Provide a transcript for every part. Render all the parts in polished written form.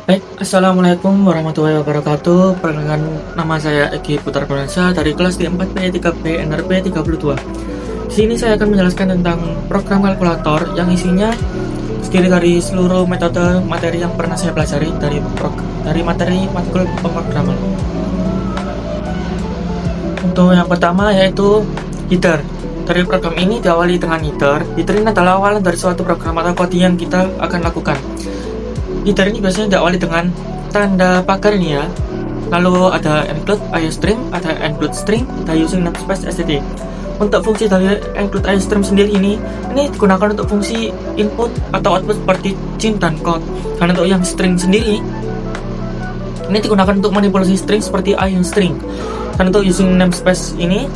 Baik, Assalamualaikum warahmatullahi wabarakatuh. Perkenalkan, nama saya Egi Putar Pranasa dari kelas D4P3B NRP 32. Di sini saya akan menjelaskan tentang program kalkulator yang isinya terdiri dari seluruh metode materi yang pernah saya pelajari dari materi matkul pemrograman. Untuk yang pertama yaitu header. Dari program ini diawali dengan header. Header ini adalah awalan dari suatu program atau coding yang kita akan lakukan. Header ini biasanya diawali dengan tanda pagar ini ya. Lalu ada include IOStream, ada include string, ada using namespace std. Untuk fungsi dari include IOStream sendiri ini digunakan untuk fungsi input atau output seperti cin dan code. Dan untuk yang string sendiri ini digunakan untuk manipulasi string seperti IOString. Dan untuk using namespace ini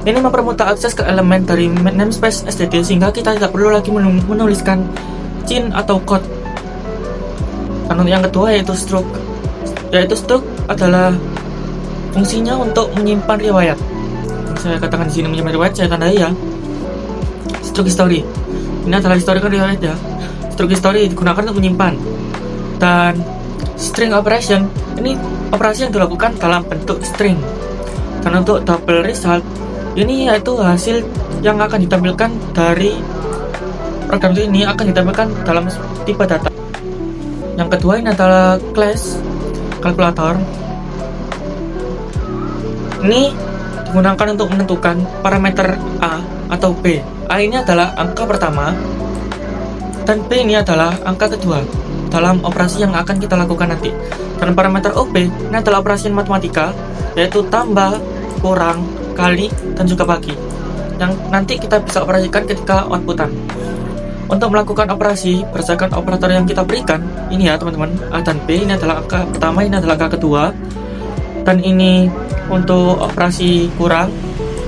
mempermudah akses ke elemen dari namespace std sehingga kita tidak perlu lagi menuliskan cin atau code. Dan yang kedua yaitu struct. Struct adalah fungsinya untuk menyimpan riwayat. Saya katakan di sini menyimpan riwayat, saya tandai ya. Struct history. Ini adalah historical riwayat ya. Struct history digunakan untuk menyimpan. Dan string operation ini operasi yang dilakukan dalam bentuk string. Dan untuk double result ini yaitu hasil yang akan ditampilkan dari program ini akan ditampilkan dalam tipe data. Yang kedua ini adalah class kalkulator. Ini digunakan untuk menentukan parameter A atau B. A ini adalah angka pertama dan B ini adalah angka kedua dalam operasi yang akan kita lakukan nanti. Dan parameter OB ini adalah operasi matematika, yaitu tambah, kurang, kali, dan juga bagi, yang nanti kita bisa operasikan ketika outputan. Untuk melakukan operasi berdasarkan operator yang kita berikan, ini ya teman-teman, A dan B ini adalah angka pertama, ini adalah angka kedua. Dan ini untuk operasi kurang,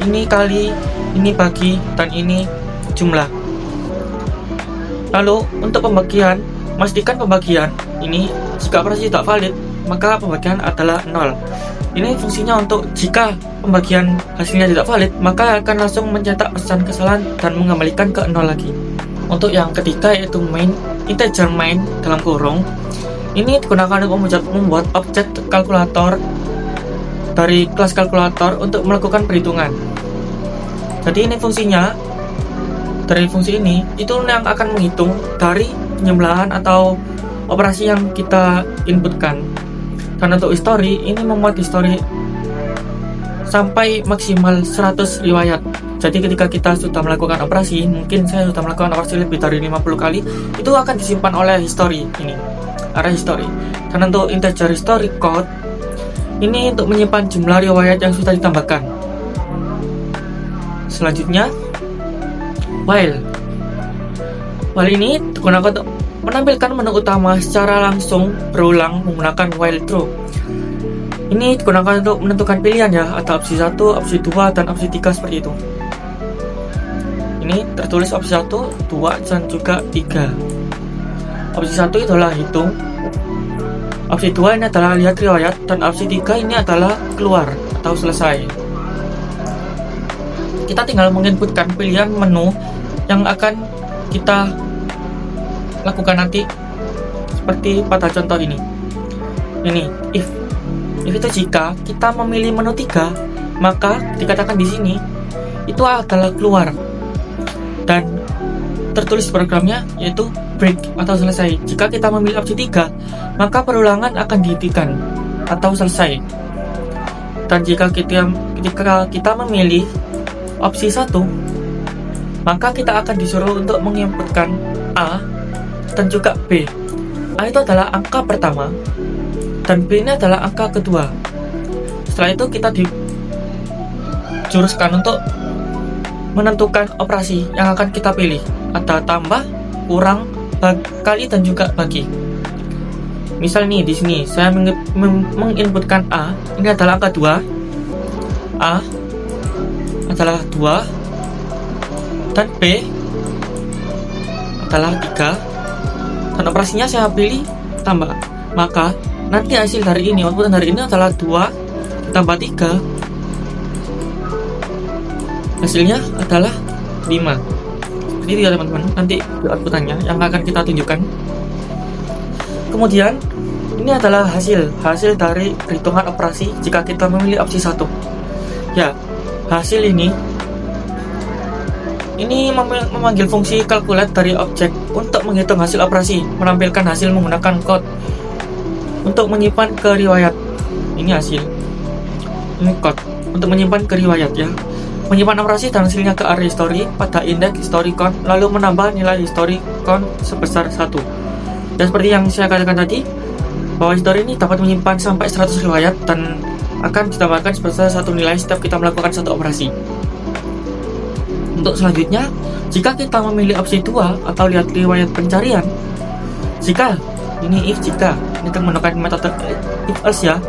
ini kali, ini bagi, dan ini jumlah. Lalu untuk pembagian, pastikan pembagian ini jika operasi tidak valid, maka pembagian adalah 0. Ini fungsinya untuk jika pembagian hasilnya tidak valid, maka akan langsung mencetak pesan kesalahan dan mengembalikan ke 0 lagi. Untuk yang ketiga yaitu main, integer main dalam kurung. Ini digunakan untuk membuat objek kalkulator dari kelas kalkulator untuk melakukan perhitungan. Jadi ini fungsinya, dari fungsi ini itu yang akan menghitung dari penjumlahan atau operasi yang kita inputkan. Dan untuk history, ini memuat history sampai maksimal 100 riwayat. Jadi ketika kita sudah melakukan operasi, mungkin saya sudah melakukan operasi lebih dari 50 kali, itu akan disimpan oleh history ini, area history. Dan untuk integer history code, ini untuk menyimpan jumlah riwayat yang sudah ditambahkan. Selanjutnya, while. While ini digunakan untuk menampilkan menu utama secara langsung berulang menggunakan while true. Ini digunakan untuk menentukan pilihan ya, ada opsi 1, opsi 2, dan opsi 3 seperti itu. Ini tertulis opsi 1, 2, dan juga 3. Opsi 1 itu adalah hitung, opsi 2 ini adalah lihat riwayat, dan opsi 3 ini adalah keluar atau selesai. Kita tinggal menginputkan pilihan menu yang akan kita lakukan nanti seperti pada contoh ini. Ini if itu jika kita memilih menu 3, maka dikatakan di sini itu adalah keluar. Dan tertulis programnya yaitu break atau selesai. Jika kita memilih opsi 3, maka perulangan akan dihentikan atau selesai. Dan jika kita memilih opsi 1, maka kita akan disuruh untuk menginputkan A dan juga B. A itu adalah angka pertama dan B ini adalah angka kedua. Setelah itu kita dijuruskan untuk menentukan operasi yang akan kita pilih. Ada tambah, kurang, kali, dan juga bagi. Misal nih di sini saya menginputkan A, ini adalah angka 2. A adalah 2 dan B adalah 3. Dan operasinya saya pilih tambah. Maka nanti hasil dari ini, output dari ini adalah 2 tambah 3. Hasilnya adalah 5. Seperti itu ya teman-teman, nanti outputannya yang akan kita tunjukkan. Kemudian Ini adalah hasil dari perhitungan operasi jika kita memilih opsi 1. Ya, hasil ini memanggil fungsi calculate dari objek untuk menghitung hasil operasi, menampilkan hasil menggunakan code untuk menyimpan ke riwayat. Ini hasil, ini code untuk menyimpan ke riwayat ya. Menyimpan operasi dan hasilnya ke array history pada indeks history count, lalu menambah nilai history count sebesar 1. Dan seperti yang saya katakan tadi, bahwa history ini dapat menyimpan sampai 100 riwayat dan akan ditambahkan sebesar 1 nilai setiap kita melakukan satu operasi. Untuk selanjutnya, jika kita memilih opsi 2 atau lihat riwayat pencarian, jika ini menggunakan metode if else ya.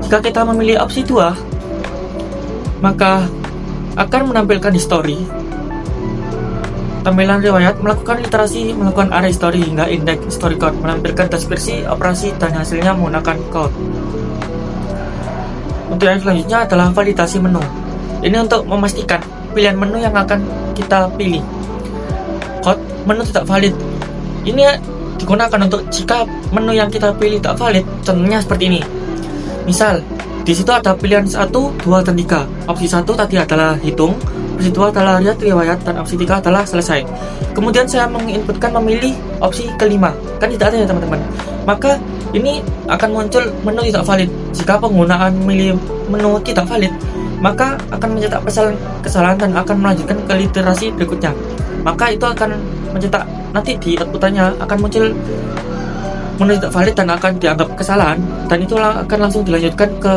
Jika kita memilih opsi 2, maka akan menampilkan history, tampilan riwayat, melakukan literasi, melakukan array history hingga indeks history count, menampilkan deskripsi operasi dan hasilnya menggunakan code. Untuk yang selanjutnya adalah validasi menu. Ini untuk memastikan pilihan menu yang akan kita pilih. Code menu tidak valid. Ini digunakan untuk jika menu yang kita pilih tak valid. Contohnya seperti ini. Misal, di situ ada pilihan 1, 2, dan 3. Opsi 1 tadi adalah hitung, opsi 2 adalah lihat riwayat, dan opsi 3 adalah selesai. Kemudian saya menginputkan memilih opsi kelima. Kan tidak ada ya teman-teman. Maka ini akan muncul menu tidak valid. Jika penggunaan memilih menu tidak valid, maka akan mencetak kesalahan dan akan melanjutkan ke literasi berikutnya. Maka itu akan mencetak, nanti di outputannya akan muncul menu tidak valid dan akan dianggap kesalahan, dan itu akan langsung dilanjutkan ke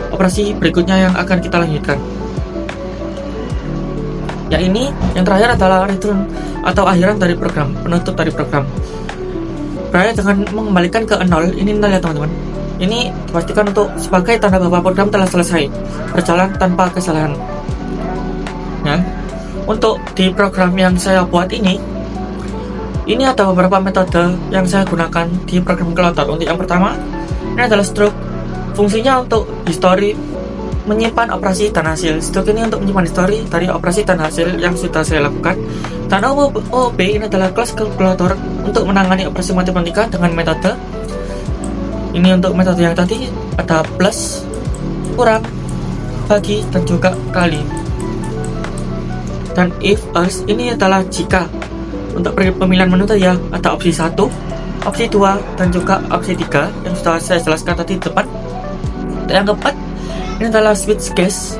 operasi berikutnya yang akan kita lanjutkan. Ya, ini yang terakhir adalah return atau akhiran dari program, penutup dari program. Berakhir dengan mengembalikan ke 0. Ini 0 ya teman-teman. Ini dipastikan untuk sebagai tanda bahwa program telah selesai berjalan tanpa kesalahan. Nah, untuk di program yang saya buat ini ada beberapa metode yang saya gunakan di program calculator. Untuk yang pertama, ini adalah struct. Fungsinya untuk history, menyimpan operasi dan hasil. Struct ini untuk menyimpan history dari operasi dan hasil yang sudah saya lakukan. Dan OOB ini adalah kelas calculator untuk menangani operasi matematika dengan metode. Ini untuk metode yang tadi ada plus, kurang, bagi, dan juga kali. Dan if else ini adalah jika. Untuk pemilihan menu tadi ya, ada opsi 1, opsi 2, dan juga opsi 3 yang sudah saya jelaskan tadi di depan. Dan yang keempat, ini adalah switch case,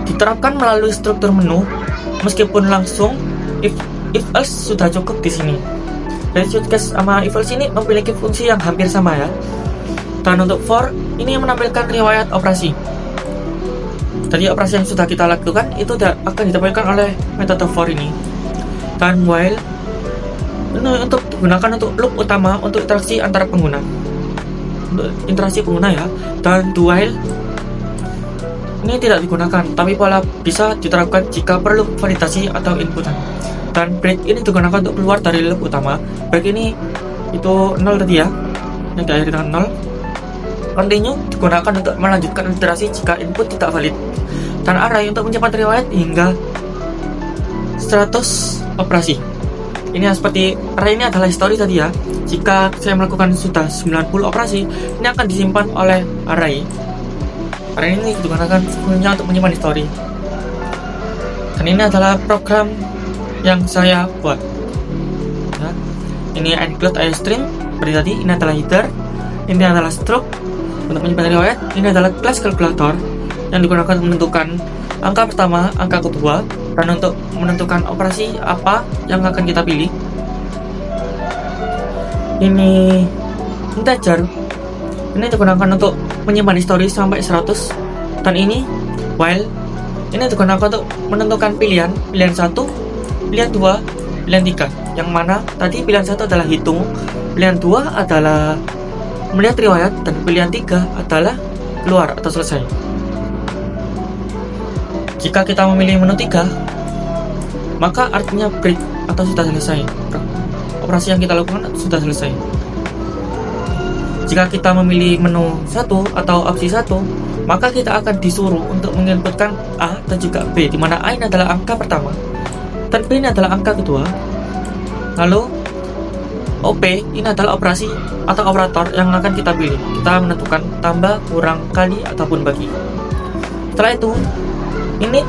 diterapkan melalui struktur menu meskipun langsung if else sudah cukup di sini. Jadi switch case sama if else ini memiliki fungsi yang hampir sama ya. Dan untuk for, ini menampilkan riwayat operasi. Tadi operasi yang sudah kita lakukan itu akan ditampilkan oleh metode for ini. Dan while ini untuk digunakan untuk loop utama untuk interaksi antara pengguna, untuk interaksi pengguna ya. Dan do while ini tidak digunakan, tapi pola bisa diterapkan jika perlu validasi atau inputan. Dan break ini digunakan untuk keluar dari loop utama. Break ini itu 0 tadi ya, yang diakhiri dengan 0. Continue digunakan untuk melanjutkan iterasi jika input tidak valid. Dan array untuk menyimpan riwayat hingga 100 operasi. Ini seperti array ini adalah history tadi ya. Jika saya melakukan sudah 90 operasi, ini akan disimpan oleh array. Array ini digunakan fungsinya untuk menyimpan history. Dan ini adalah program yang saya buat ya. Ini include iString seperti tadi. Ini adalah header, ini adalah struct untuk menyimpan riwayat, ini adalah class calculator yang digunakan untuk menentukan angka pertama, angka kedua, dan untuk menentukan operasi apa yang akan kita pilih. Ini integer, ini digunakan untuk menyimpan history sampai 100. Dan ini while, ini digunakan untuk menentukan pilihan 1, pilihan 2, pilihan 3. Yang mana tadi pilihan 1 adalah hitung, pilihan 2 adalah melihat riwayat, dan pilihan 3 adalah keluar atau selesai. Jika kita memilih menu 3, maka artinya break atau sudah selesai. Operasi yang kita lakukan sudah selesai. Jika kita memilih menu 1 atau opsi 1, maka kita akan disuruh untuk menginputkan A dan juga B, di mana A ini adalah angka pertama dan B ini adalah angka kedua. Lalu OP ini adalah operasi atau operator yang akan kita pilih. Kita menentukan tambah, kurang, kali, ataupun bagi. Setelah itu, ini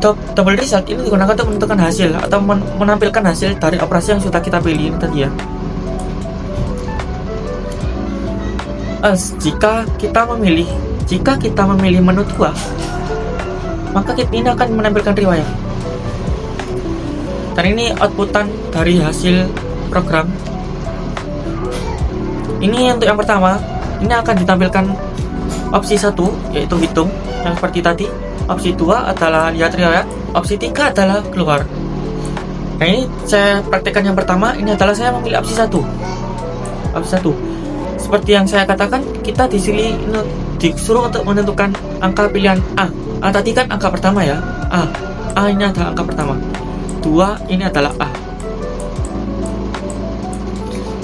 double result ini digunakan untuk menentukan hasil atau menampilkan hasil dari operasi yang sudah kita pilih ini tadi ya. Jika kita memilih menu 2, maka ini akan menampilkan riwayat. Dan ini outputan dari hasil program. Ini untuk yang pertama, ini akan ditampilkan opsi 1 yaitu hitung yang seperti tadi. Opsi 2 adalah lihat riwayat. Opsi 3 adalah keluar. Nah, ini saya praktekkan yang pertama. Ini adalah saya memilih opsi 1. Opsi 1. Seperti yang saya katakan, kita di sini disuruh untuk menentukan angka pilihan A. A tadi kan angka pertama ya. A ini adalah angka pertama. 2 ini adalah A.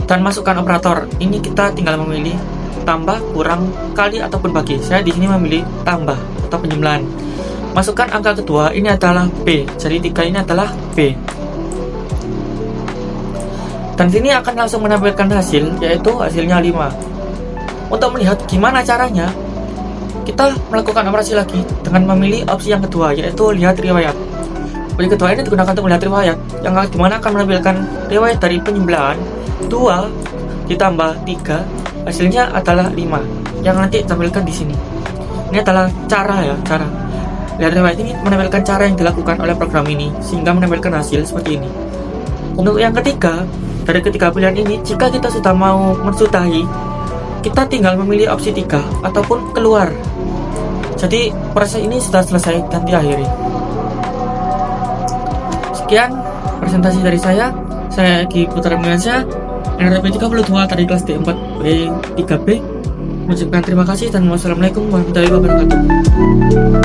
Dan masukkan operator. Ini kita tinggal memilih tambah, kurang, kali, ataupun bagi. Saya di sini memilih tambah atau penjumlahan. Masukkan angka kedua. Ini adalah B. Jadi 3 ini adalah B. Dan sini akan langsung menampilkan hasil, yaitu hasilnya 5. Untuk melihat gimana caranya, kita melakukan operasi lagi dengan memilih opsi yang kedua, yaitu lihat riwayat. Opsi kedua ini digunakan untuk melihat riwayat, yang dimana akan menampilkan riwayat dari penjumlahan 2 ditambah 3, hasilnya adalah 5, yang nanti ditampilkan di sini. Ini adalah cara lihat riwayat ini menampilkan cara yang dilakukan oleh program ini sehingga menampilkan hasil seperti ini. Untuk yang ketiga, dari ketiga pilihan ini, jika kita sudah mau mensudahi, kita tinggal memilih opsi 3 ataupun keluar. Jadi proses ini sudah selesai dan diakhiri. Sekian presentasi dari saya Egi Putra Mengansyah, NRP 32 dari kelas D4 B3B. Mengucapkan terima kasih dan wassalamualaikum warahmatullahi wabarakatuh.